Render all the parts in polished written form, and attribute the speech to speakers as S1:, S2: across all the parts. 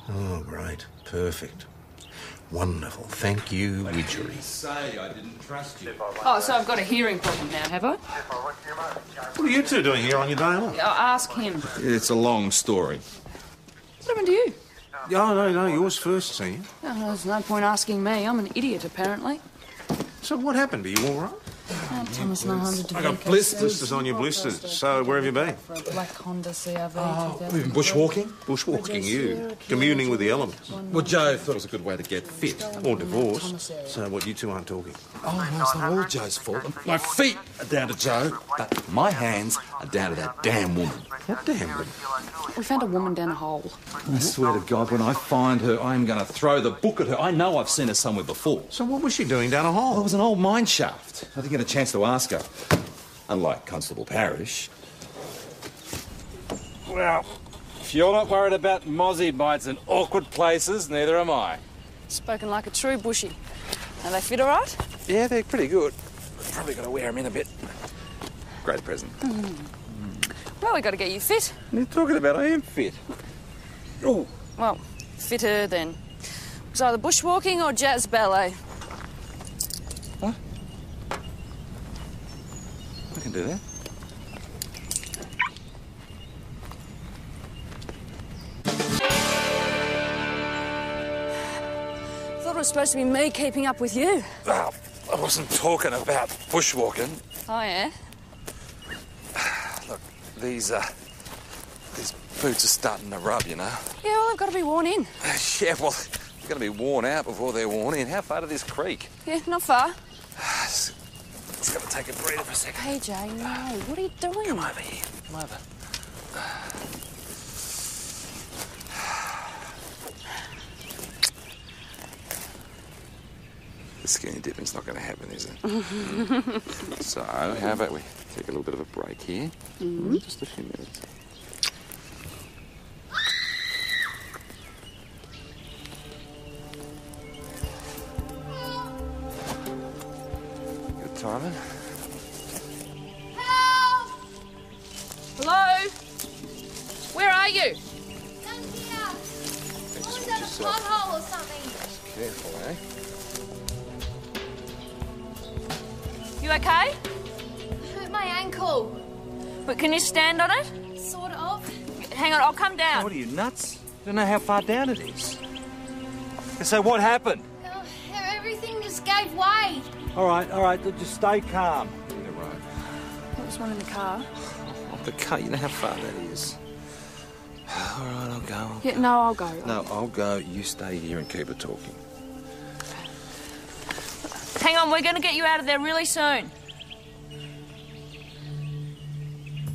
S1: Oh, great. Perfect. Wonderful. Thank you, Widgery.
S2: Say I didn't trust you.
S3: Oh, so I've got a hearing problem now, have I?
S1: What are you two doing here on your day off?
S3: I'll ask him.
S2: It's a long story.
S3: What happened to you?
S1: Oh, no, yours first, see?
S3: Oh, there's no point asking me. I'm an idiot, apparently.
S1: So what happened? Are you all right?
S3: Oh, Thomas 900
S1: I got blisters on your blisters. So where have you been?
S3: For a black Honda CRV.
S2: We've been bushwalking?
S1: Bushwalking, you. Communing with the elements.
S2: Well, Joe thought it was a good way to get fit.
S1: Or divorce. So what, you two aren't talking?
S2: Oh, no, it's not all Joe's fault. My feet are down to Joe, but my hands are down to that damn woman.
S1: What damn woman?
S3: We found a woman down a hole.
S2: I swear to God, when I find her, I'm going to throw the book at her. I know I've seen her somewhere before.
S1: So what was she doing down a hole?
S2: Well, it was an old mine shaft. I didn't get a chance to ask her. Unlike Constable Parish.
S4: Well, if you're not worried about mozzie bites in awkward places, neither am I.
S3: Spoken like a true bushy. Are they fit all right?
S4: Yeah, they're pretty good. Probably got to wear them in a bit.
S2: Great present.
S3: Well, we got to get you fit.
S4: What are you talking about? I am fit. Oh,
S3: Well, fitter then. It was either bushwalking or jazz ballet.
S4: what? I can do that.
S3: Thought it was supposed to be me keeping up with you.
S4: Oh, I wasn't talking about bushwalking.
S3: Oh, yeah?
S4: Look, these boots are starting to rub, you know.
S3: Yeah, well, they've got to be worn in.
S4: Yeah, well, they're going to be worn out before they're worn in. How far to this creek?
S3: Yeah, not far.
S4: It's got to take a breather for a second.
S3: Hey, Jay, no. What are you doing?
S4: Come over here. Come over. The skinny dipping's not going to happen, is it? So, how about we take a little bit of a break here? Just a few minutes. Good timing.
S5: Help!
S3: Hello? Where are you?
S5: Down here!
S4: Just
S5: Someone's
S4: watch
S5: at a
S4: yourself.
S5: pothole or something.
S4: Careful, eh?
S3: You okay?
S5: I hurt my ankle.
S3: But can you stand on it?
S5: Sort of.
S3: Hang on, I'll come down.
S4: What are you, nuts? You don't know how far down it is. So what happened?
S5: Oh, everything just gave way.
S4: All right, just stay calm. Yeah, right.
S3: There was one in the car.
S4: Off the car, you know how far that is. All right, I'll go.
S3: Yeah, no, I'll go.
S4: No, I'll go. You stay here and keep it talking.
S3: Hang on, we're going to get you out of there really soon.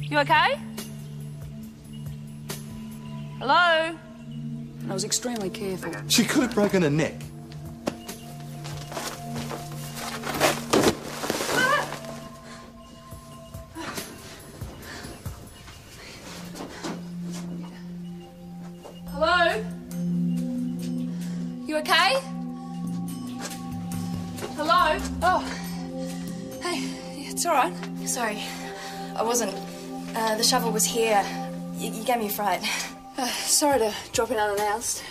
S3: You okay? Hello? I was extremely careful.
S2: She could have broken her neck.
S3: Hello? You okay? Hello? Oh. Hey, it's all right.
S6: Sorry, I wasn't. The shovel was here. You gave me a fright.
S3: Sorry to drop in unannounced.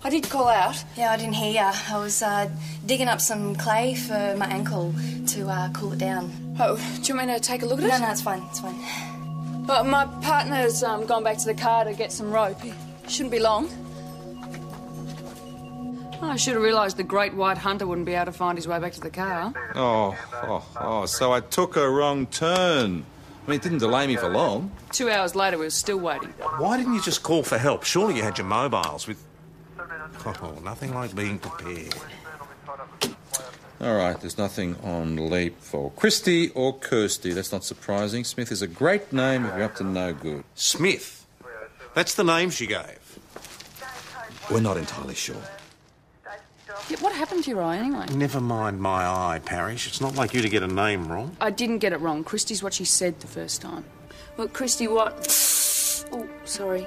S3: I did call out.
S6: Yeah, I didn't hear you. I was digging up some clay for my ankle to cool it down.
S3: Oh, do you want me to take a look at it?
S6: No, it's fine. It's fine.
S3: Well, my partner's gone back to the car to get some rope. He shouldn't be long. Oh, I should have realised the great white hunter wouldn't be able to find his way back to the car.
S2: Oh, so I took a wrong turn. I mean, it didn't delay me for long.
S3: 2 hours later, we were still waiting.
S1: Why didn't you just call for help? Surely you had your mobiles with... Oh, nothing like being prepared.
S2: All right, there's nothing on leap for Christy or Kirsty. That's not surprising. Smith is a great name if you're up to no good.
S1: Smith? That's the name she gave.
S2: We're not entirely sure.
S3: Yeah, what happened to your eye, anyway?
S1: Never mind my eye, Parish. It's not like you to get a name wrong.
S3: I didn't get it wrong. Christy's what she said the first time. Look, Christy, what... Oh, sorry.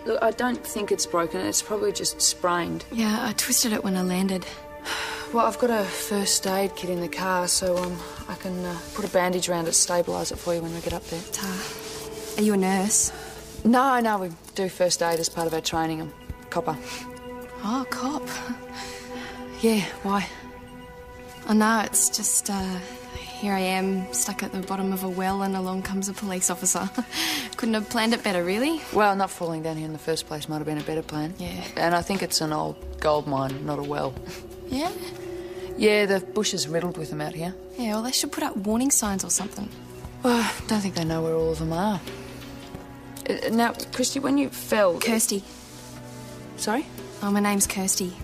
S3: Look, I don't think it's broken. It's probably just sprained.
S6: Yeah, I twisted it when I landed.
S3: Well, I've got a first aid kit in the car, so I can put a bandage around it, stabilise it for you when we get up there.
S6: Are you a nurse?
S3: No, we do first aid as part of our training. I'm copper.
S6: Oh, cop.
S3: Yeah, why?
S6: Oh, no, it's just, here I am, stuck at the bottom of a well, and along comes a police officer. Couldn't have planned it better, really.
S3: Well, not falling down here in the first place might have been a better plan.
S6: Yeah.
S3: And I think it's an old gold mine, not a well.
S6: Yeah?
S3: Yeah, the bush is riddled with them out here.
S6: Yeah, well, they should put up warning signs or something.
S3: Well, I don't think they know where all of them are. Now, Christy, when you fell...
S6: Kirsty.
S3: Sorry?
S6: Oh, my name's Kirsty.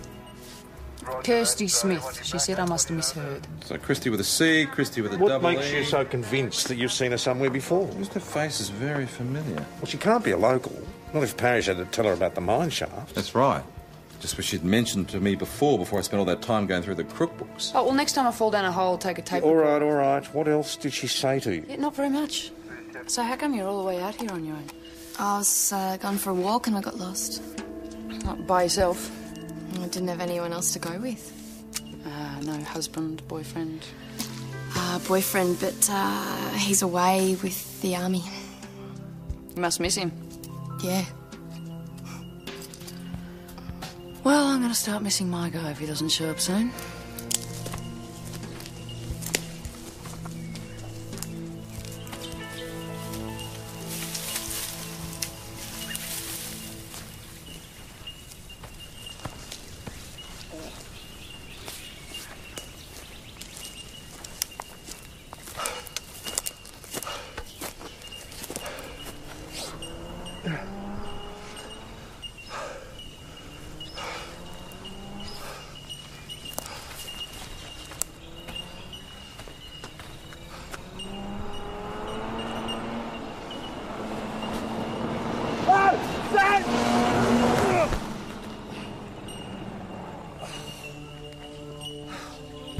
S3: Kirsty Smith. She said I must have misheard.
S2: So Christy with a C, Christy with a
S1: What
S2: double
S1: makes
S2: E.
S1: you so convinced that you've seen her somewhere before?
S2: Just her face is very familiar.
S1: Well, she can't be a local. Not if Parrish had to tell her about the mine shaft.
S2: That's right. Just wish she'd mentioned to me before I spent all that time going through the crook books.
S3: Oh, well, next time I fall down a hole, take a tape.
S1: All right. What else did she say to you?
S3: Yeah, not very much. So how come you're all the way out here on your own?
S6: I was gone for a walk and I got lost.
S3: Not by yourself?
S6: I didn't have anyone else to go with.
S3: No husband, boyfriend?
S6: Boyfriend, but he's away with the army.
S3: You must miss him.
S6: Yeah.
S3: Well, I'm going to start missing my guy if he doesn't show up soon.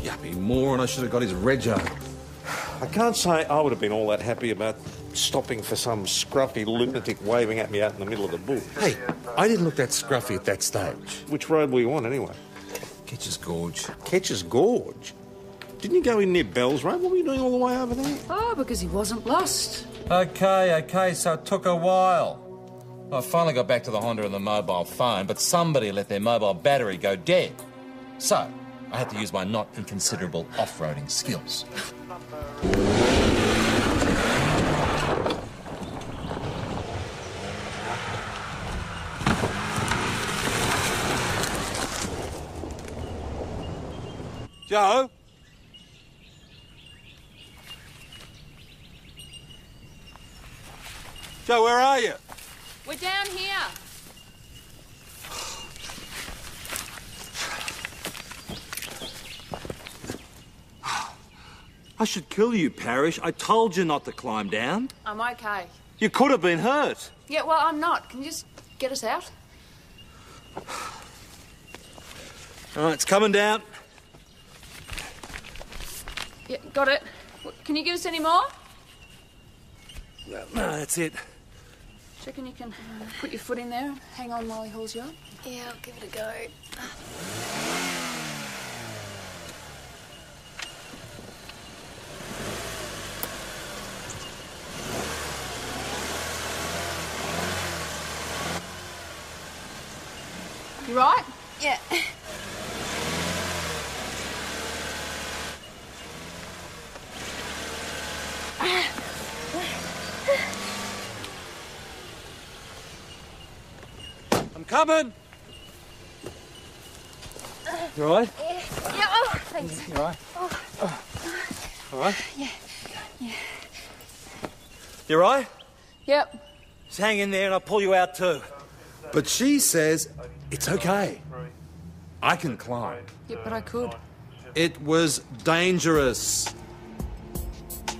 S2: Yuppie moron, I should have got his rego.
S1: I can't say I would have been all that happy about stopping for some scruffy lunatic waving at me out in the middle of the bush.
S7: Hey, I didn't look that scruffy at that stage.
S1: Which road were you on, anyway?
S7: Ketch's Gorge.
S1: Ketch's Gorge? Didn't you go in near Bell's Road? What were you doing all the way over there?
S3: Oh, because he wasn't lost.
S2: Okay, so it took a while. I finally got back to the Honda and the mobile phone, but somebody let their mobile battery go dead. So, I had to use my not inconsiderable off-roading skills.
S7: Joe? Joe, where are you?
S3: We're down here.
S7: I should kill you, Parrish. I told you not to climb down.
S3: I'm okay.
S7: You could have been hurt.
S3: Yeah, well, I'm not. Can you just get us out?
S7: All right, it's coming down.
S3: Yeah, got it. Can you give us any more?
S7: No, that's it.
S3: Do you reckon you can put your foot in there and hang on while he hauls you up?
S6: Yeah, I'll give it a go.
S3: You right?
S6: Yeah.
S7: I'm coming. You all right?
S6: Yeah, oh, thanks.
S7: You all right? All right?
S6: Yeah.
S7: You all right?
S3: Yep.
S7: Just hang in there and I'll pull you out too.
S8: But she says it's okay. I can climb.
S3: Yeah, but I could.
S2: It was dangerous.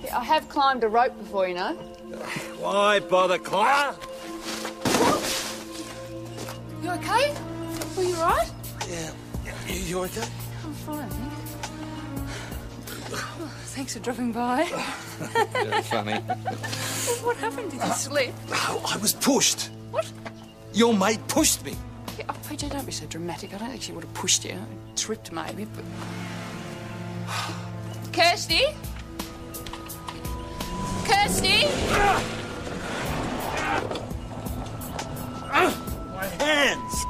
S3: Yeah, I have climbed a rope before, you know.
S7: Why bother climbing?
S3: You okay? Are you right?
S7: Yeah. You okay?
S3: I'm fine, thank you. Thanks for dropping by.
S2: Very funny.
S3: What happened? Did you slip?
S7: Oh, I was pushed.
S3: What?
S7: Your mate pushed me.
S3: Yeah, oh, PJ, don't be so dramatic. I don't think she would have pushed you. I tripped, maybe, but... Kirsty? Kirsty?
S7: My hands.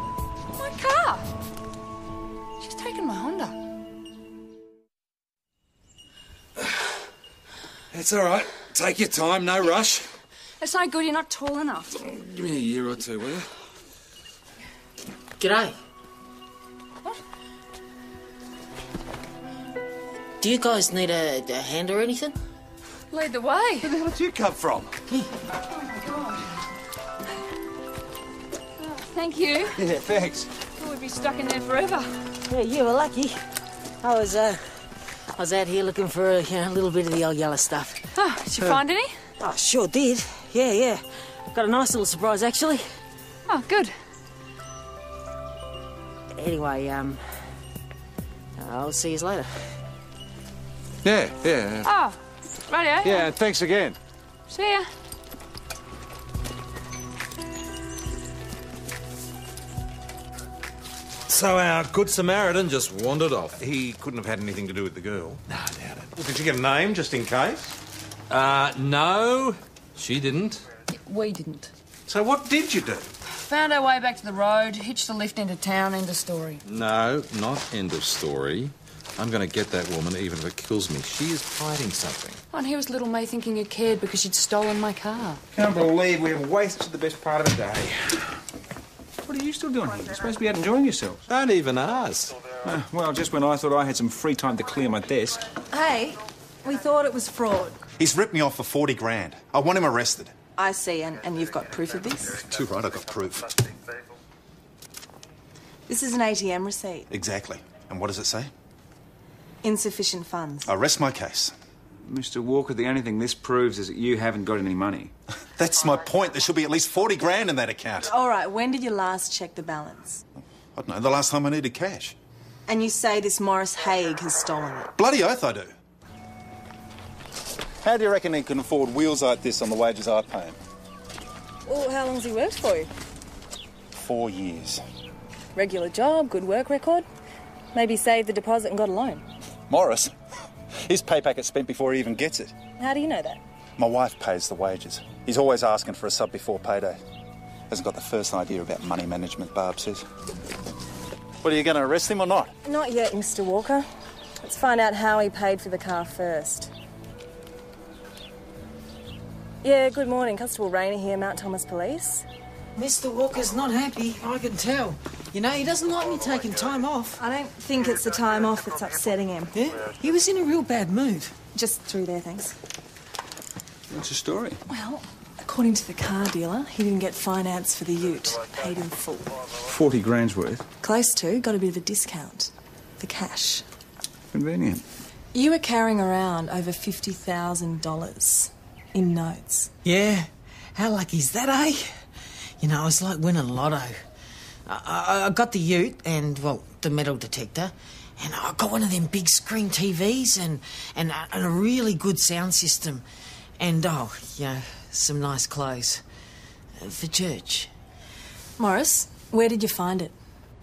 S4: It's all right. Take your time, no rush.
S3: It's no good, you're not tall enough.
S4: Give me a year or two, will you?
S9: G'day.
S3: What?
S9: Do you guys need a hand or anything?
S3: Lead the way.
S8: Where the hell did you come from?
S3: Thank you.
S8: Yeah, thanks.
S3: Thought we'd be stuck in there forever.
S9: Yeah, you were lucky. I was out here looking for a little bit of the old yellow stuff.
S3: Oh, did you find any?
S9: Oh, sure did. Yeah. Got a nice little surprise, actually.
S3: Oh, good.
S9: Anyway, I'll see you later.
S4: Yeah.
S3: Oh, righto.
S8: Yeah, and thanks again.
S3: See ya.
S2: So our good Samaritan just wandered off.
S1: He couldn't have had anything to do with the girl.
S2: No, I doubt it.
S1: Well, did you get a name, just in case?
S2: No, she didn't.
S3: We didn't.
S1: So what did you do?
S3: Found our way back to the road, hitched the lift into town, end of story.
S2: No, not end of story. I'm going to get that woman even if it kills me. She is hiding something.
S3: Oh, and here was little May thinking you cared because she'd stolen my car.
S1: Can't believe we've wasted the best part of a day.
S10: What are you still doing here? You're supposed to be out enjoying yourselves.
S2: Don't even ask.
S10: Well, just when I thought I had some free time to clear my desk.
S11: Hey, we thought it was fraud.
S8: He's ripped me off for 40 grand. I want him arrested.
S11: I see, and you've got proof of this?
S8: Too right, I've got proof.
S11: This is an ATM receipt.
S8: Exactly. And what does it say?
S11: Insufficient funds.
S8: I rest my case.
S10: Mr. Walker, the only thing this proves is that you haven't got any money.
S8: That's my point. There should be at least 40 grand in that account.
S11: All right, when did you last check the balance?
S8: I don't know, the last time I needed cash.
S11: And you say this Morris Haig has stolen it?
S8: Bloody oath I do. How do you reckon he can afford wheels like this on the wages I pay him?
S11: Well, how long's he worked for you?
S8: 4 years.
S11: Regular job, good work record? Maybe saved the deposit and got a loan?
S8: Morris? His pay packet's spent before he even gets it.
S11: How do you know that?
S8: My wife pays the wages. He's always asking for a sub before payday. Hasn't got the first idea about money management, Barb says. What, are you going to arrest him or not?
S11: Not yet, Mr. Walker. Let's find out how he paid for the car first. Yeah, good morning. Constable Raynor here, Mount Thomas Police.
S9: Mr. Walker's not happy, I can tell. You know, he doesn't like me taking time off.
S11: I don't think it's the time off that's upsetting him.
S9: Yeah? He was in a real bad mood.
S11: Just through there, thanks.
S10: What's the story?
S11: Well, according to the car dealer, he didn't get finance for the ute. Paid in full.
S10: 40 grand's worth.
S11: Close to. Got a bit of a discount. For cash.
S10: Convenient.
S11: You were carrying around over $50,000 in notes.
S9: Yeah? How lucky's that, eh? You know, it's like winning lotto. I got the ute and, well, the metal detector, and I got one of them big screen TVs and a really good sound system. And, some nice clothes. For church.
S11: Morris, where did you find it?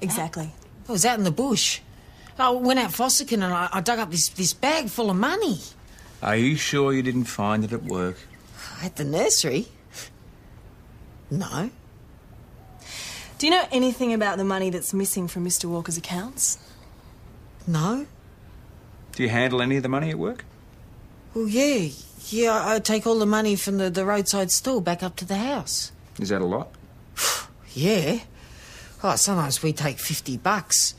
S11: Exactly.
S9: I was out in the bush. I went out fossicking and I dug up this bag full of money.
S10: Are you sure you didn't find it at work?
S9: At the nursery? No.
S11: Do you know anything about the money that's missing from Mr. Walker's accounts?
S9: No.
S10: Do you handle any of the money at work?
S9: Well, yeah. Yeah, I take all the money from the roadside store back up to the house.
S10: Is that a lot?
S9: Yeah. Oh, sometimes we take $50.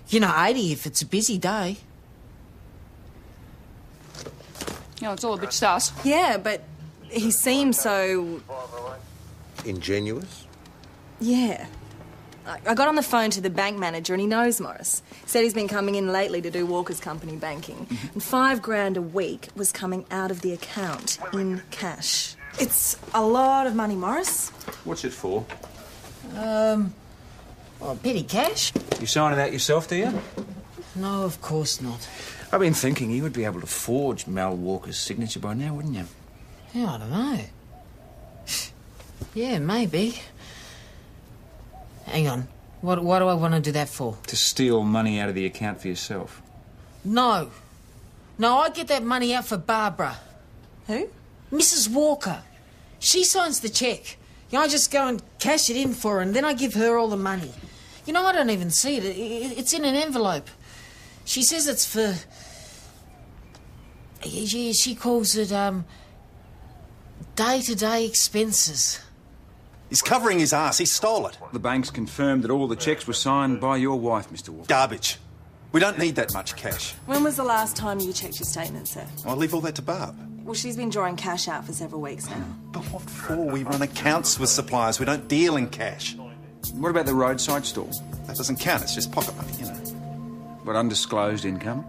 S9: You know, 80 if it's a busy day.
S3: You know, it's all a bit sus.
S11: Yeah, but he seems so...
S1: Ingenuous?
S11: Yeah. I got on the phone to the bank manager and he knows Morris. Said he's been coming in lately to do Walker's company banking. And $5 grand a week was coming out of the account in cash. It's a lot of money, Morris.
S10: What's it for?
S9: Well, petty cash?
S10: You signing that yourself, do you?
S9: No, of course not.
S10: I've been thinking you would be able to forge Mal Walker's signature by now, wouldn't you?
S9: Yeah, I don't know. Yeah, maybe. Hang on. What do I want to do that for?
S10: To steal money out of the account for yourself.
S9: No. No, I get that money out for Barbara.
S11: Who?
S9: Mrs. Walker. She signs the cheque. You know, I just go and cash it in for her and then I give her all the money. You know, I don't even see it. It's in an envelope. She says it's for... Yeah, she calls it, day-to-day expenses.
S8: He's covering his ass. He stole it.
S10: The bank's confirmed that all the cheques were signed by your wife, Mr. Walker.
S8: Garbage. We don't need that much cash.
S11: When was the last time you checked your statement, sir?
S8: I'll leave all that to Barb.
S11: Well, she's been drawing cash out for several weeks now.
S8: But what for? We run accounts with suppliers. We don't deal in cash.
S10: What about the roadside stall?
S8: That doesn't count. It's just pocket money, you know.
S10: But undisclosed income?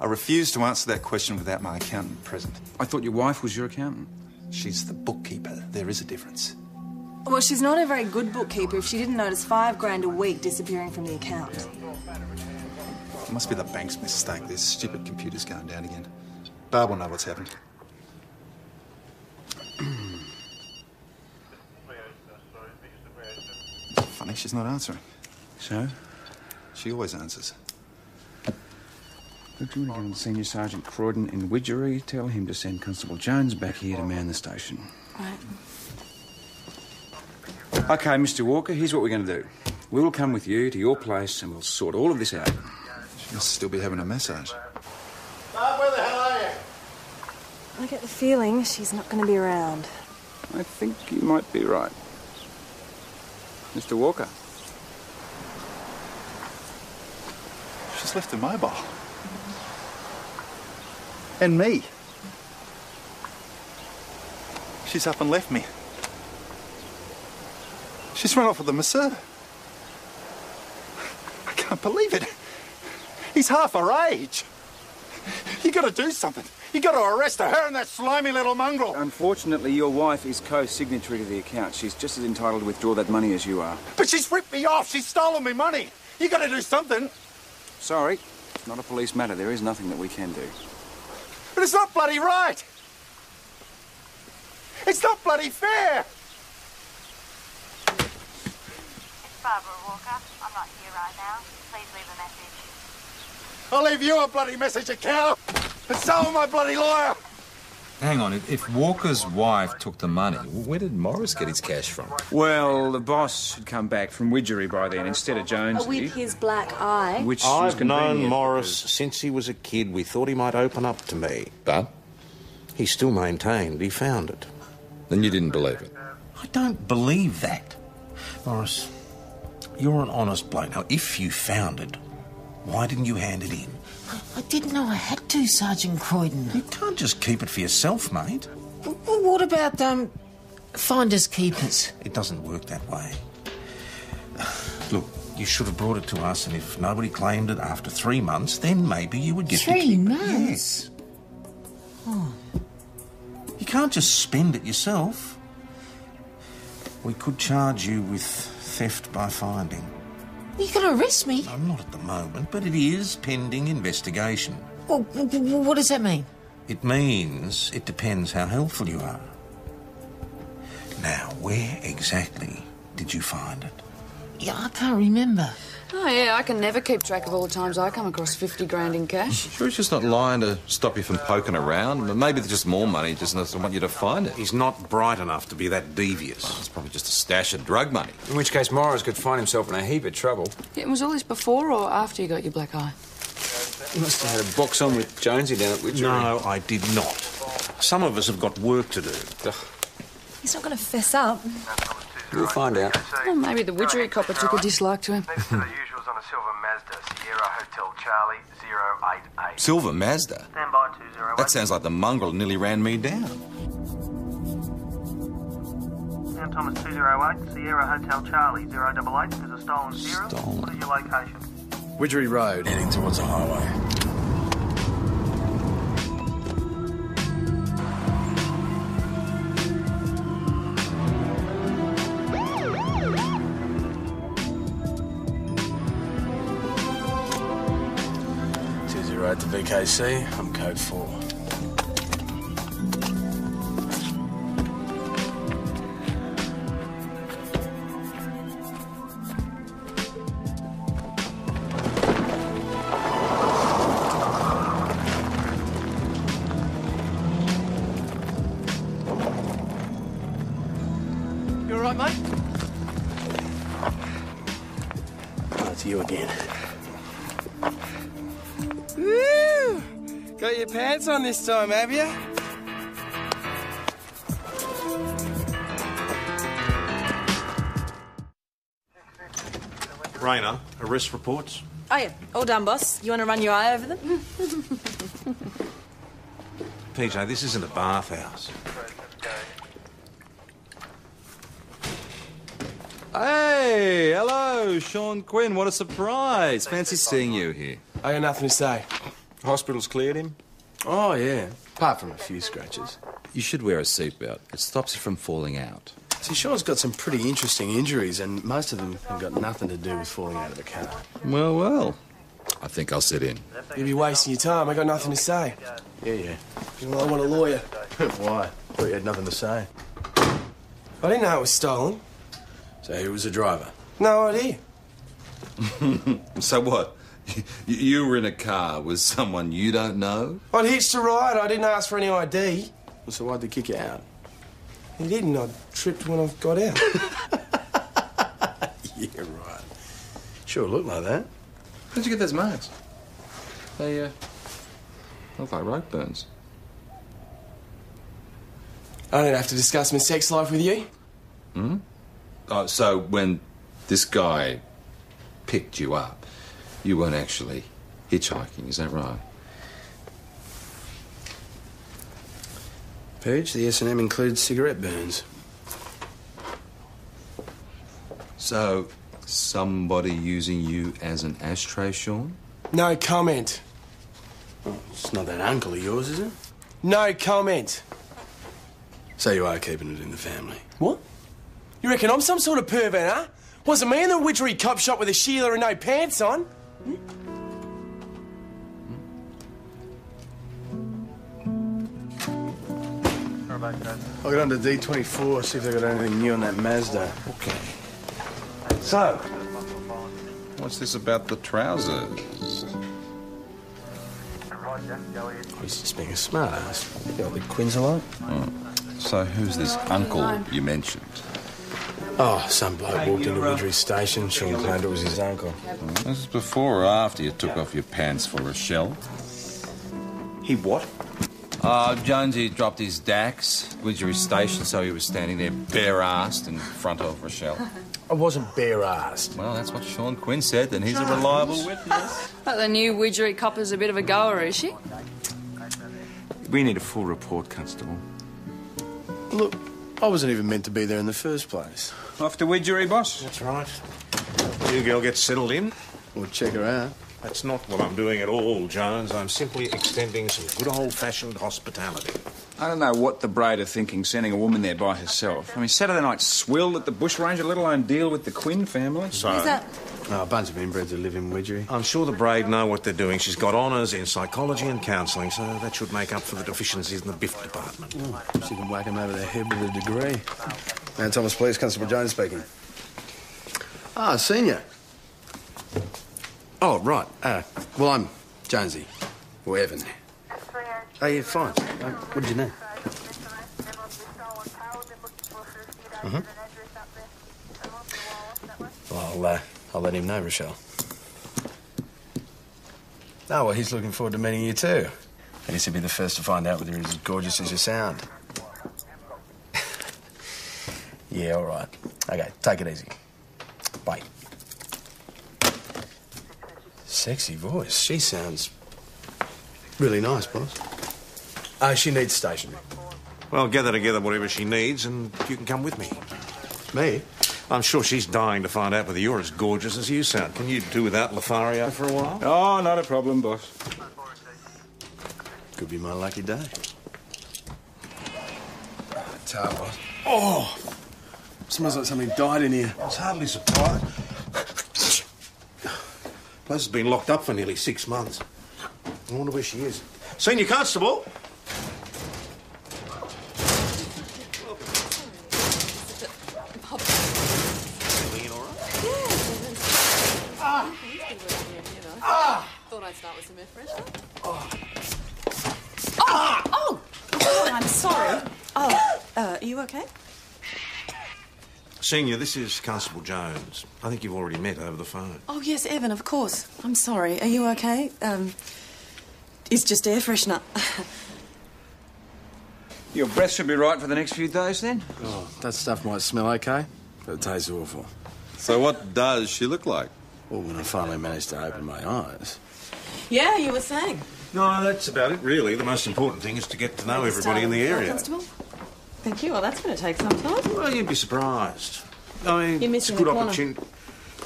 S8: I refuse to answer that question without my accountant present.
S10: I thought your wife was your accountant.
S8: She's the bookkeeper. There is a difference.
S11: Well, she's not a very good bookkeeper if she didn't notice $5,000 a week disappearing from the account.
S8: It must be the bank's mistake. This stupid computer's going down again. Barb will know what's happened. Funny, she's not answering.
S10: So?
S8: She always answers.
S10: Look, do you want to go and Senior Sergeant Croydon in Widgery? Tell him to send Constable Jones back here to man the station.
S11: Right.
S10: OK, Mr. Walker, here's what we're going to do. We'll come with you to your place and we'll sort all of this out.
S8: She must still be having a massage.
S12: Where the hell are you?
S11: I get the feeling she's not going to be around.
S10: I think you might be right. Mr. Walker.
S8: She's left her mobile. And me. She's up and left me. She's run off with the masseur. I can't believe it. He's half her age. You got to do something. You got to arrest her and that slimy little mongrel.
S10: Unfortunately, your wife is co-signatory to the account. She's just as entitled to withdraw that money as you are.
S8: But she's ripped me off. She's stolen me money. You got to do something.
S10: Sorry, it's not a police matter. There is nothing that we can do.
S8: But it's not bloody right. It's not bloody fair.
S13: It's Barbara Walker. I'm not here right now. Please leave a message.
S8: I'll leave you a bloody message, you cow. And so will my bloody lawyer.
S2: Hang on, if Walker's wife took the money, where did Morris get his cash from?
S10: Well, the boss had come back from Widgery by then instead of Jones.
S11: With his black eye.
S10: Which was
S1: I've known
S10: convenient
S1: Morris
S10: because-
S1: since he was a kid. We thought he might open up to me. But he still maintained he found it.
S2: Then you didn't believe it?
S14: I don't believe that. Morris, you're an honest bloke. Now, if you found it, why didn't you hand it in?
S9: I didn't know I had to, Sergeant Croydon.
S14: You can't just keep it for yourself, mate.
S9: Well, what about, finders keepers?
S14: It doesn't work that way. Look, you should have brought it to us, and if nobody claimed it after 3 months, then maybe you would get
S9: 3 months?
S14: Yes.
S9: Oh.
S14: You can't just spend it yourself. We could charge you with theft by finding.
S9: Are you going to arrest me?
S14: No, not at the moment, but it is pending investigation.
S9: Well, what does that mean?
S14: It means it depends how helpful you are. Now, where exactly did you find it?
S9: Yeah, I can't remember.
S3: Oh, yeah, I can never keep track of all the times I come across 50 grand in cash.
S2: Sure he's just not lying to stop you from poking around? Maybe there's just more money, just doesn't want you to find it.
S1: He's not bright enough to be that devious.
S2: It's probably just a stash of drug money.
S10: In which case, Morris could find himself in a heap of trouble.
S3: Yeah, was all this before or after you got your black eye?
S10: You must have had a box on with Jonesy down at Widgery.
S1: No, I did not. Some of us have got work to do.
S11: He's not going to fess up.
S10: We'll find out.
S3: Well, maybe the Widgery copper took a dislike to him.
S12: Next to the usuals on a silver Mazda, Sierra Hotel Charlie 088.
S2: Silver Mazda?
S12: Stand by 208.
S2: That sounds like the mongrel nearly ran me down.
S12: Sam Thomas 208, Sierra Hotel Charlie 088. There's a stolen Sierra.
S2: Stolen.
S12: What is your location?
S14: Widgery Road, heading towards the highway. At the VKC, I'm code 4.
S12: You all right, mate?
S14: Oh, it's you again.
S9: Woo!
S15: Got your pants on this time, have you?
S1: Raina, arrest reports.
S11: Oh, yeah. All done, boss. You want to run your eye over them?
S1: PJ, this isn't a bathhouse.
S4: Hey, hello, Sean Quinn. What a surprise. Fancy seeing you here.
S15: I got nothing to say.
S4: Hospital's cleared him?
S15: Oh, yeah. Apart from a few scratches.
S4: You should wear a seatbelt. It stops you from falling out.
S15: See, Sean's got some pretty interesting injuries, and most of them have got nothing to do with falling out of a car.
S4: Well, well. I think I'll sit in.
S15: You'll be wasting your time. I got nothing to say.
S10: Yeah.
S15: Well, I want a lawyer.
S10: Why? Thought you had nothing to say.
S15: I didn't know it was stolen.
S10: So who was the driver?
S15: No idea.
S4: So what? You were in a car with someone you don't know?
S15: I'd hitched a ride. I didn't ask for any ID.
S10: So why'd they kick you out?
S15: He didn't. I tripped when I got out.
S10: Yeah, right. Sure looked like that.
S4: Where'd you get those marks? They, look like rope burns.
S15: I don't have to discuss my sex life with you.
S4: Hmm? Oh, so when this guy picked you up, you weren't actually hitchhiking, is that right?
S10: Pooch, the S&M includes cigarette burns.
S4: So, somebody using you as an ashtray, Sean?
S15: No comment.
S10: Oh, it's not that uncle of yours, is it?
S15: No comment.
S10: So you are keeping it in the family?
S15: What? You reckon I'm some sort of pervert, huh? Wasn't me in the Widgery cop shop with a Sheila and no pants on?
S10: I'll get on to D24, see if they got anything new on that Mazda.
S1: Okay. So,
S4: what's this about the trousers?
S10: He's just being a smart ass. You know what the Quinns are like?
S4: Oh. So who's this uncle you mentioned?
S10: Oh, some bloke walked into Widgery station. Sean claimed it was his uncle.
S4: This is before or after you took off your pants for a shell?
S14: He what?
S2: Jonesy dropped his Dax, Widgery Station, so he was standing there bare-assed in front of Rochelle.
S10: I wasn't bare-assed.
S2: Well, that's what Sean Quinn said, and he's a reliable witness.
S3: But the new Widgery copper's a bit of a goer, is she?
S14: We need a full report, Constable.
S10: Look, I wasn't even meant to be there in the first place.
S14: Off to Widgery, boss?
S1: That's right. You girl get settled in.
S10: We'll check her out.
S1: That's not what I'm doing at all, Jones. I'm simply extending some good old-fashioned hospitality.
S10: I don't know what the Braid are thinking, sending a woman there by herself. I mean, Saturday night swill at the bushranger, let alone deal with the Quinn family.
S1: So,
S11: Who's that?
S10: Oh, a bunch of inbreds who live in Widgery.
S1: I'm sure the Braid know what they're doing. She's got honours in psychology and counselling, so that should make up for the deficiencies in the biff department.
S10: She can whack them over the head with a degree. Man, Thomas, please. Constable Jones speaking. Ah, senior. Oh, right. Well, I'm Jonesy. Or Evan. Oh, yeah, fine. What did you need? Well, I'll let him know, Rochelle. Oh, well, he's looking forward to meeting you too. I guess he'll be the first to find out whether he's as gorgeous as you sound. Yeah, all right. Okay, take it easy. Bye. Sexy voice. She sounds really nice, boss. She needs stationery.
S1: Well, gather together whatever she needs and you can come with me.
S10: Me?
S1: I'm sure she's dying to find out whether you're as gorgeous as you sound. Can you do without Lothario for a while?
S10: Oh, not a problem, boss. Could be my lucky day. Tar, boss. Oh! Smells like something died in here.
S1: I was hardly surprised. Place has been locked up for nearly 6 months. I wonder where she is. Senior Constable!
S16: Thought I'd start with some air freshener. Oh, I'm sorry. Are you okay?
S1: Senior, this is Constable Jones. I think you've already met over the phone.
S16: Oh, yes, Evan, of course. I'm sorry. Are you okay? It's just air freshener.
S10: Your breath should be right for the next few days, then?
S15: Oh, that stuff might smell okay, but it tastes awful.
S4: So what does she look like?
S15: Well, when I finally managed to open my eyes...
S16: Yeah, you were saying.
S14: No, that's about it, really. The most important thing is to get to know everybody in the area.
S16: Constable? Thank you. Well, that's going to take some time.
S14: Well, you'd be surprised. I mean,
S16: You're
S14: it's a
S16: missing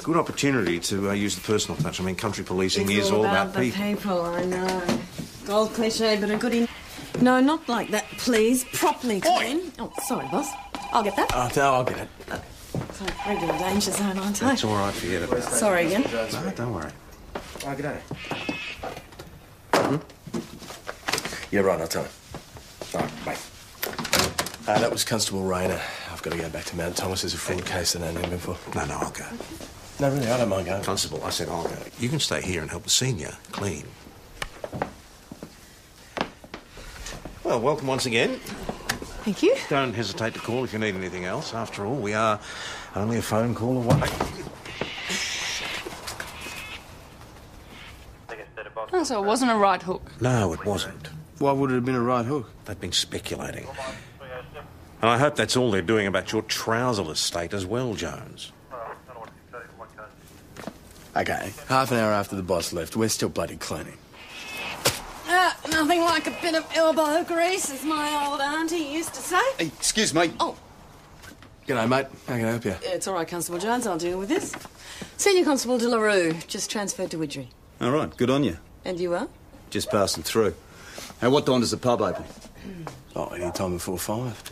S14: good opportunity to use the personal touch. I mean, country policing is all about
S16: the people. I know. Old cliche, but a good in... No, not like that, please. Properly clean. Oh, sorry, boss. I'll get that.
S15: Oh, no, I'll get it.
S16: So, regular danger zone, aren't I?
S14: That's all right, forget about it.
S16: Sorry again.
S14: No, don't worry.
S15: Oh, good day. Yeah, right, I'll tell him. All right, bye. That was Constable Rayner. I've got to go back to Mount Thomas. There's a fraud case that I know him for.
S14: No, I'll go.
S15: No, really, I don't mind going.
S14: Constable, I said I'll go. You can stay here and help the senior clean. Well, welcome once again.
S16: Thank you.
S14: Don't hesitate to call if you need anything else. After all, we are only a phone call away.
S3: Oh, so it wasn't a right hook.
S14: No, it wasn't.
S15: Why would it have been a right hook?
S14: They've been speculating. And I hope that's all they're doing about your trouserless state as well, Jones.
S15: Okay, half an hour after the boss left, we're still bloody cleaning.
S16: Nothing like a bit of elbow grease, as my old auntie used to say.
S10: Hey, excuse me.
S16: Oh.
S15: G'day, mate. How can I help you?
S16: It's all right, Constable Jones. I'll deal with this. Senior Constable De La Rue, just transferred to Widgery.
S17: All right, good on you.
S16: And you are?
S17: Just passing through. Hey, what time does the pub open?
S15: Oh, any time before 5.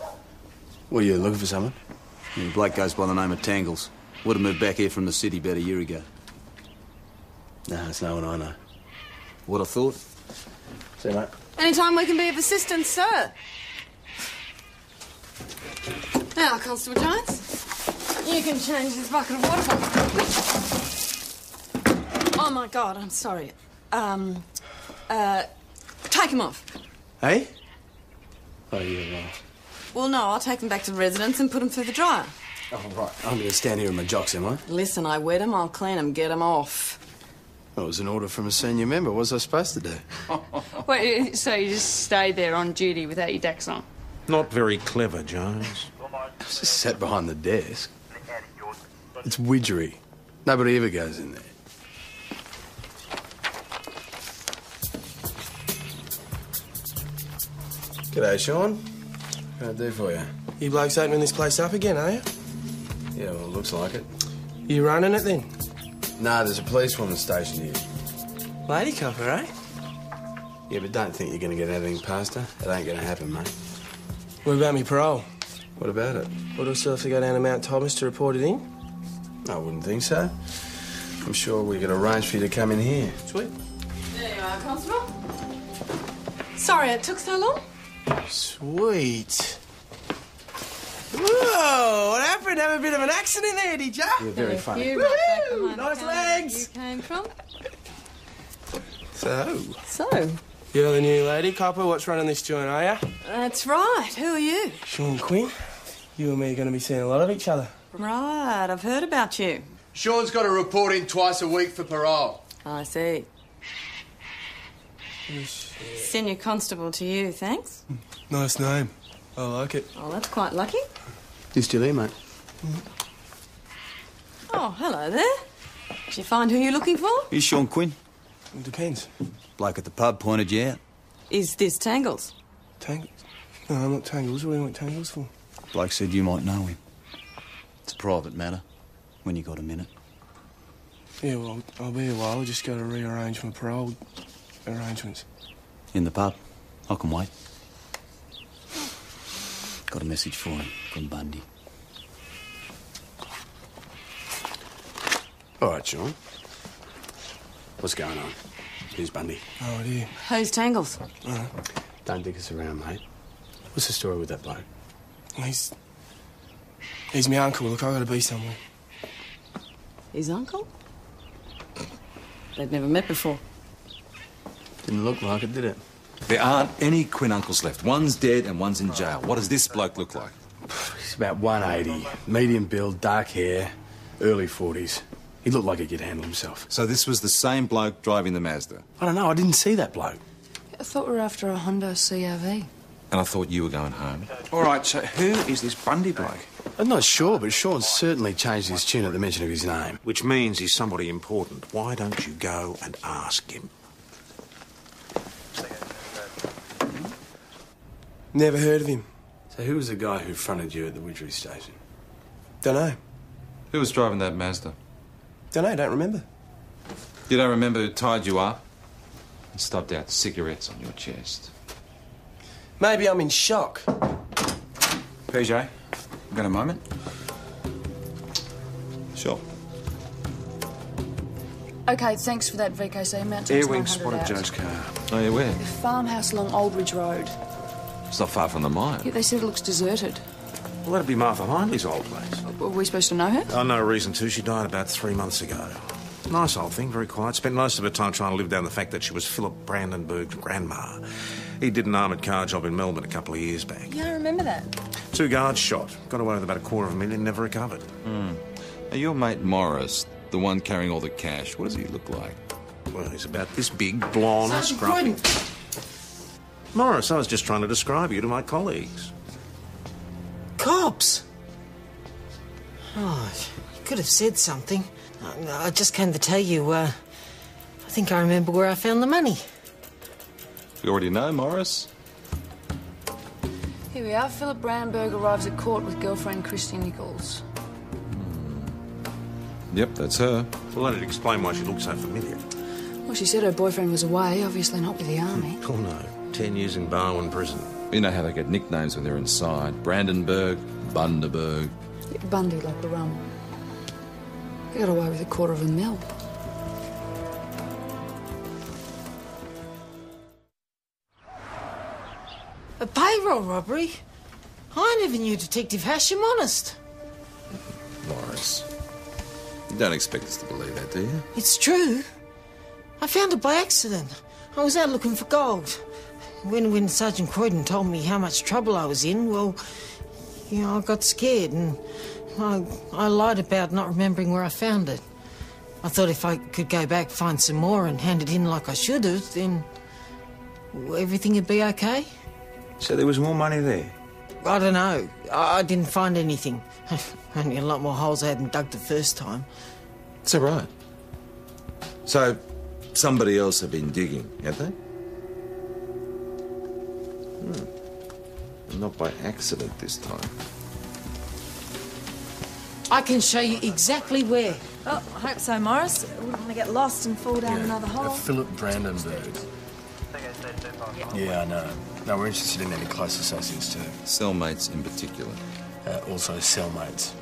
S15: What, are you looking for someone?
S17: The bloke goes by the name of Tangles. Would have moved back here from the city about a year ago.
S15: No, it's no one I know.
S17: What I thought?
S15: See you, mate.
S16: Anytime we can be of assistance, sir. Now, Constable Jones, you can change this bucket of water for me. Oh, my God, I'm sorry. Take him off.
S15: Hey? Oh, yeah, right.
S16: Well, no, I'll take them back to the residence and put them through the dryer.
S15: Oh, right. I'm going to stand here in my jocks, am I?
S16: Listen, I wet them, I'll clean them, get them off.
S15: That was an order from a senior member. What was I supposed to do?
S3: Wait, so you just stayed there on duty without your decks on?
S14: Not very clever, Jones.
S15: I just sat behind the desk. It's Widgery. Nobody ever goes in there. G'day, Sean. What can I do for you?
S18: You blokes opening this place up again, are you?
S15: Yeah, well, it looks like it.
S18: You running it then?
S15: Nah, there's a police woman stationed here.
S18: Lady copper, eh?
S15: Yeah, but don't think you're going to get anything past her. It ain't going to happen, mate.
S18: What about me parole?
S15: What about it?
S18: Well, do I still have to go down to Mount Thomas to report it in?
S15: I wouldn't think so. I'm sure we could arrange for you to come in here.
S18: Sweet.
S16: There you are, Constable. Sorry it took so long.
S18: Sweet. Whoa, what happened? Have a bit of an accident there, did ya?
S15: You're very funny.
S16: You right back behind
S18: Nice
S16: the
S18: legs.
S16: You came from.
S18: So, you're the new lady copper. What's running this joint, are ya?
S16: That's right. Who are you?
S18: Sean Quinn. You and me are going to be seeing a lot of each other.
S16: Right, I've heard about you.
S19: Sean's got to report in twice a week for parole.
S16: I see. Senior Constable to you, thanks.
S18: Nice name. I like it.
S16: Oh, that's quite lucky.
S15: You still here, mate?
S16: Oh, hello there. Did you find who you're looking for?
S17: Here's Sean Quinn.
S18: It depends.
S17: Bloke at the pub pointed you out.
S16: Is this Tangles?
S18: Tangles? No, I'm not Tangles. What do you want Tangles for?
S17: Bloke said you might know him. It's a private matter, when you got a minute.
S18: Yeah, well, I'll be a while. I just got to rearrange my parole arrangements.
S17: In the pub. I can wait. Got a message for him from Bundy.
S15: All right, Sean. What's going on? Who's Bundy?
S18: Oh, dear.
S16: Who's Tangles?
S15: Don't dig us around, mate. What's the story with that bloke?
S18: He's my uncle. Look, I got to be somewhere.
S16: His uncle? They'd never met before.
S15: Didn't look like it, did it?
S4: There aren't any Quinn uncles left. One's dead and one's in jail. What does this bloke look like?
S15: He's about 180. Medium build, dark hair, early 40s. He looked like he could handle himself.
S4: So this was the same bloke driving the Mazda?
S15: I don't know. I didn't see that bloke.
S3: I thought we were after a Honda CRV.
S4: And I thought you were going home.
S10: All right, so who is this Bundy bloke?
S15: I'm not sure, but Sean certainly changed his tune at the mention of his name.
S14: Which means he's somebody important. Why don't you go and ask him?
S18: Never heard of him.
S15: So who was the guy who fronted you at the Widgery station?
S18: Dunno.
S4: Who was driving that Mazda?
S18: Dunno, don't remember.
S4: You don't remember who tied you up and stubbed out cigarettes on your chest?
S18: Maybe I'm in shock.
S10: PJ, you got a moment?
S4: Sure.
S3: Okay, thanks for that, VKC. Amount to
S10: Airwing
S3: 900
S10: spotted
S3: out.
S10: Joe's car.
S4: Oh, yeah, where?
S3: The farmhouse along Aldridge Road.
S4: It's not far from the mine.
S3: Yeah, they said it looks deserted.
S14: Well, that'd be Martha Hindley's old place.
S3: Were we supposed to know her?
S14: Oh, no reason to. She died about 3 months ago. Nice old thing, very quiet. Spent most of her time trying to live down the fact that she was Philip Brandenburg's grandma. He did an armoured car job in Melbourne a couple of years back.
S11: Yeah, I remember that.
S14: 2 guards shot. Got away with about $250,000, never recovered.
S4: Now, your mate Morris, the one carrying all the cash, what does he look like?
S14: Well, he's about this big, blonde,
S9: Sergeant
S14: scruffy.
S9: Croydon.
S14: Morris, I was just trying to describe you to my colleagues.
S9: Cops! Oh, you could have said something. I just came to tell you, I think I remember where I found the money.
S4: You already know, Morris?
S3: Here we are. Philip Brandenburg arrives at court with girlfriend Christy Nichols.
S4: Yep, that's her.
S14: Well, that'd explain why she looked so familiar.
S3: Well, she said her boyfriend was away, obviously not with the army.
S14: Oh, no. 10 years in Barwon prison.
S4: You know how they get nicknames when they're inside. Brandenburg, Bundaberg.
S3: Yeah, Bundy like the rum. He got away with $250,000.
S9: A payroll robbery? I never knew Detective Hashim honest.
S4: Morris. You don't expect us to believe that, do you?
S9: It's true. I found it by accident. I was out looking for gold. When Sergeant Croydon told me how much trouble I was in, well, you know, I got scared and I lied about not remembering where I found it. I thought if I could go back, find some more and hand it in like I should have, then everything would be okay.
S10: So there was more money there?
S9: I don't know. I didn't find anything. Only a lot more holes I hadn't dug the first time.
S4: It's all right. So, somebody else have been digging, have they? Not by accident this time.
S9: I can show you exactly where.
S11: Oh, I hope so, Morris. I wouldn't want to get lost and fall down another hole.
S15: Philip Brandenburg. Yeah, I know. No, we're interested in any close associates too.
S4: Cellmates in particular.
S15: Also cellmates.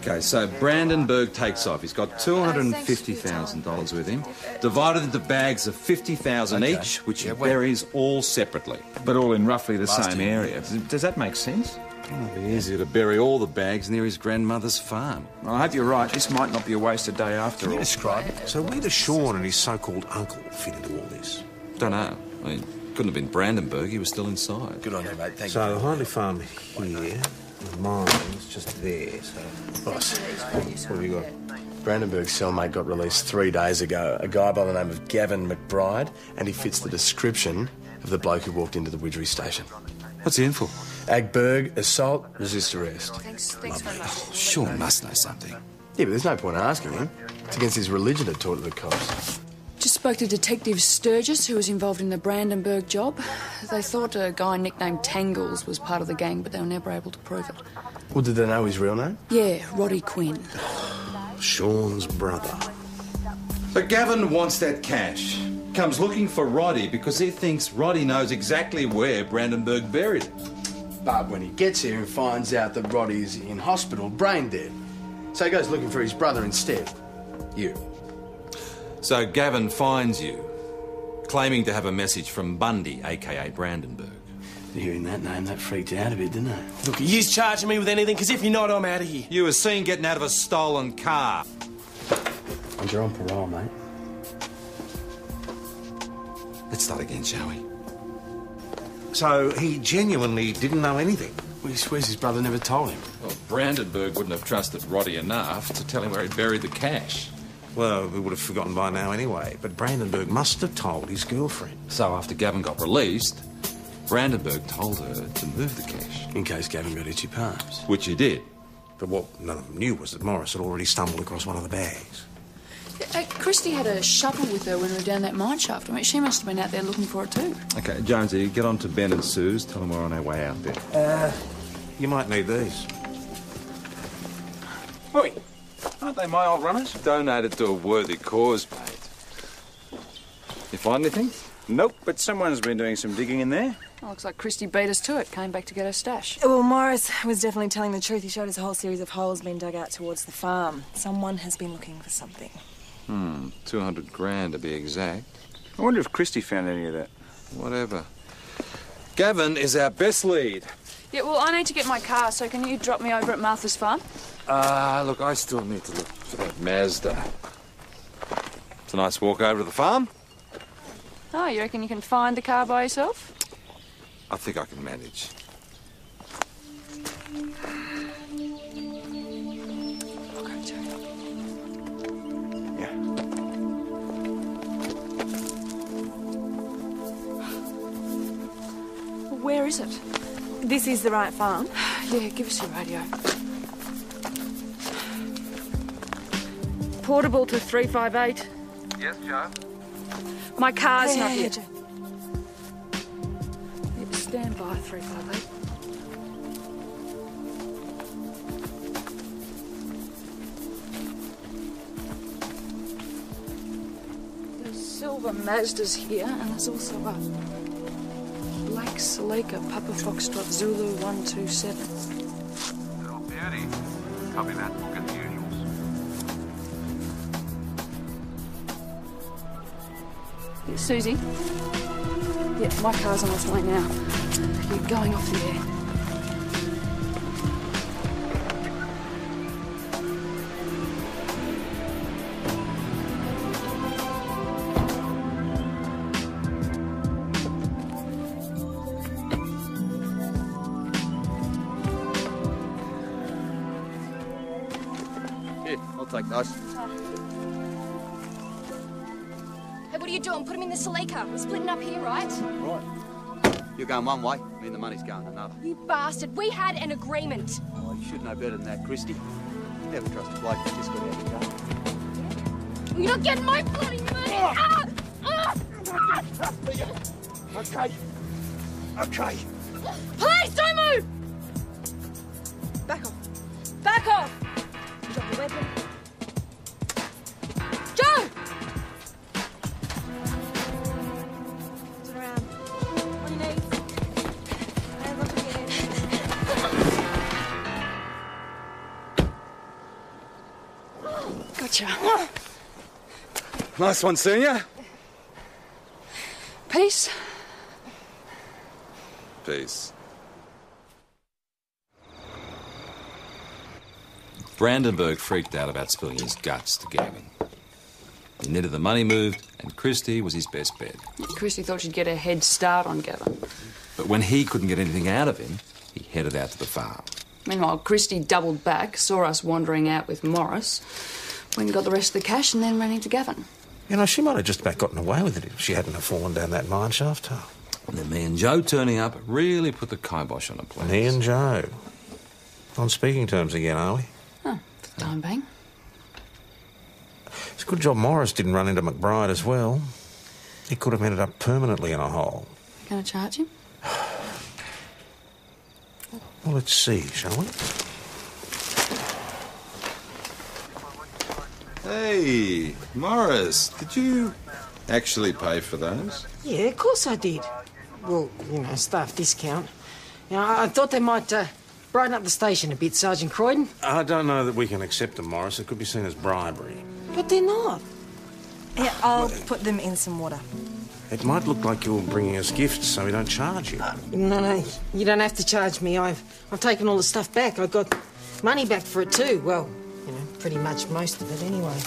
S4: Okay, so Brandenburg takes off. He's got $250,000 with him, divided into bags of $50,000 each, which he buries all separately.
S10: But all in roughly the same area. Does that make sense?
S4: It'll be easier to bury all the bags near his grandmother's farm.
S10: Well, I hope you're right. This might not be a wasted day after all.
S14: Describe it. So where does Sean and his so-called uncle fit into all this?
S4: Don't know. I mean, couldn't have been Brandenburg. He was still inside.
S15: Good on you, mate. Thank you.
S14: So the Hindley farm here, the mine's just there, so...
S15: Boss,
S14: what have you got?
S15: Brandenburg's cellmate got released 3 days ago. A guy by the name of Gavin McBride, and he fits the description of the bloke who walked into the Widgery station.
S4: What's he in for?
S15: Agberg, assault, resist arrest.
S3: Thanks very much.
S4: Sean must know something.
S15: Yeah, but there's no point in asking him. It's against his religion to talk to the cops.
S3: Just spoke to Detective Sturgis, who was involved in the Brandenburg job. They thought a guy nicknamed Tangles was part of the gang, but they were never able to prove it.
S15: Well, did they know his real name?
S3: Yeah, Roddy Quinn.
S14: Sean's brother.
S4: So Gavin wants that cash. Comes looking for Roddy because he thinks Roddy knows exactly where Brandenburg buried it.
S15: But when he gets here and finds out that Roddy's in hospital, brain dead. So he goes looking for his brother instead. You.
S4: So Gavin finds you, claiming to have a message from Bundy, a.k.a. Brandenburg.
S15: Hearing that name, that freaked you out a bit, didn't it?
S18: Look, he's charging me with anything, because if you're not, I'm out of here.
S4: You were seen getting out of a stolen car.
S15: And you're on parole, mate.
S4: Let's start again, shall we?
S14: So he genuinely didn't know anything?
S15: Well, he swears his brother never told him.
S4: Well, Brandenburg wouldn't have trusted Roddy enough to tell him where he'd buried the cash.
S14: Well, we would have forgotten by now anyway, but Brandenburg must have told his girlfriend.
S4: So after Gavin got released, Brandenburg told her to move the cash.
S15: In case Gavin got itchy palms.
S4: Which he did.
S14: But what none of them knew was that Morris had already stumbled across one of the bags.
S3: Christy had a shovel with her when we were down that mine shaft. I mean, she must have been out there looking for it too.
S4: Okay, Jonesy, get on to Ben and Sue's. Tell them we're on our way out there.
S14: You might need these.
S10: Oi, aren't they my old runners?
S4: Donated to a worthy cause, mate. You find anything?
S10: Nope, but someone's been doing some digging in there.
S3: Oh, looks like Christy beat us to it. Came back to get her stash.
S11: Well, Morris was definitely telling the truth. He showed us a whole series of holes being dug out towards the farm. Someone has been looking for something.
S4: 200 grand to be exact.
S10: I wonder if Christy found any of that.
S4: Whatever. Gavin is our best lead.
S3: Yeah, well, I need to get my car, so can you drop me over at Martha's farm?
S4: Look, I still need to look for that Mazda. It's a nice walk over to the farm.
S3: Oh, you reckon you can find the car by yourself?
S4: I think I can manage.
S3: Where is it?
S11: This is the right farm?
S3: Yeah, give us your radio. Portable to 358.
S12: Yes, Joe?
S3: My car's
S11: Hey,
S3: not
S11: hey,
S3: here.
S11: Joe.
S3: Yeah, stand by 358. There's silver Mazdas here, and there's also a black Celica Papa Foxtrot Zulu 127.
S12: Oh, beauty. Copy that. We'll get the usuals.
S3: Yeah, Susie? Yeah, my car's on its way now. You're going off the air.
S17: Here, I'll take those.
S20: Hey, what are you doing? Put him in the Celica. We're splitting up here, right?
S17: Right. You're going one way, I mean the money's going another.
S20: You bastard. We had an agreement.
S17: Oh, you should know better than that, Christy. Never trust a bloke that just got out of the car.
S20: You're not getting my bloody money! Ah! Ah!
S17: Okay. Okay.
S20: Police, don't move! Back off. Back off! Drop your weapon. Joe! Turn around. On your knees. Hands up again.
S3: Gotcha.
S4: Nice one, Senior.
S3: Peace.
S4: Peace. Brandenburg freaked out about spilling his guts to Gavin. He needed the money moved, and Christy was his best bet.
S3: Christy thought she'd get a head start on Gavin.
S4: But when he couldn't get anything out of him, he headed out to the farm.
S3: Meanwhile, Christy doubled back, saw us wandering out with Morris, went and got the rest of the cash, and then ran into Gavin.
S14: You know, she might have just about gotten away with it if she hadn't have fallen down that mine shaft.
S4: And then me and Joe turning up really put the kibosh on the place.
S14: Me and Joe. On speaking terms again, are we?
S3: Oh, for the time being.
S14: It's a good job Morris didn't run into McBride as well. He could have ended up permanently in a hole.
S3: Gonna charge him?
S14: Well, let's see, shall we?
S4: Hey, Morris, did you actually pay for those?
S9: Yeah, of course I did. Well, you know, staff discount. You know, I thought they might brighten up the station a bit, Sergeant Croydon.
S14: I don't know that we can accept them, Morris. It could be seen as bribery.
S9: But they're not.
S11: Yeah, I'll put them in some water.
S14: It might look like you're bringing us gifts, so we don't charge you.
S9: No, you don't have to charge me. I've taken all the stuff back. I got money back for it too. Well, you know, pretty much most of it anyway.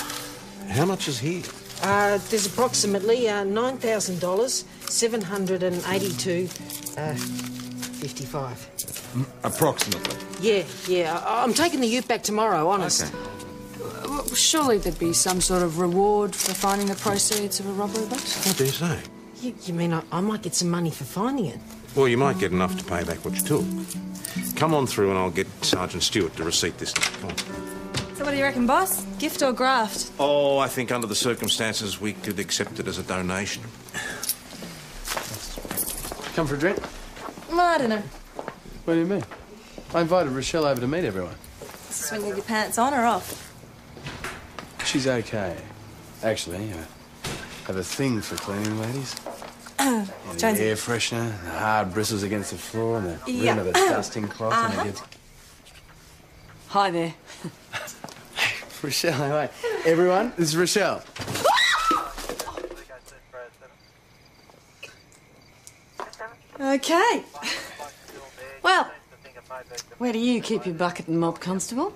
S14: How much is here?
S9: There's approximately $9,000, $782.55.
S4: Approximately.
S9: Yeah. I'm taking the ute back tomorrow, honest.
S4: Okay.
S3: surely there'd be some sort of reward for finding the proceeds of a robbery bust?
S14: What do you say?
S9: You mean I might get some money for finding it?
S14: Well, you might get enough to pay back what you took. Come on through and I'll get Sergeant Stewart to receipt this. Come on.
S11: So what do you reckon, boss? Gift or graft?
S14: Oh, I think under the circumstances we could accept it as a donation.
S18: Come for a drink?
S11: I don't know.
S18: What do you mean? I invited Rochelle over to meet everyone.
S11: This is when you have your pants on or off?
S18: She's okay. Actually, I have a thing for cleaning ladies. And the
S11: Jonesy.
S18: air freshener, the hard bristles against the floor, and the
S11: Yeah.
S18: rim of the dusting cloth when it gets...
S16: Hi there.
S18: Rochelle, hey. Everyone, this is Rochelle.
S16: Okay. Well, where do you keep your bucket and mop, Constable?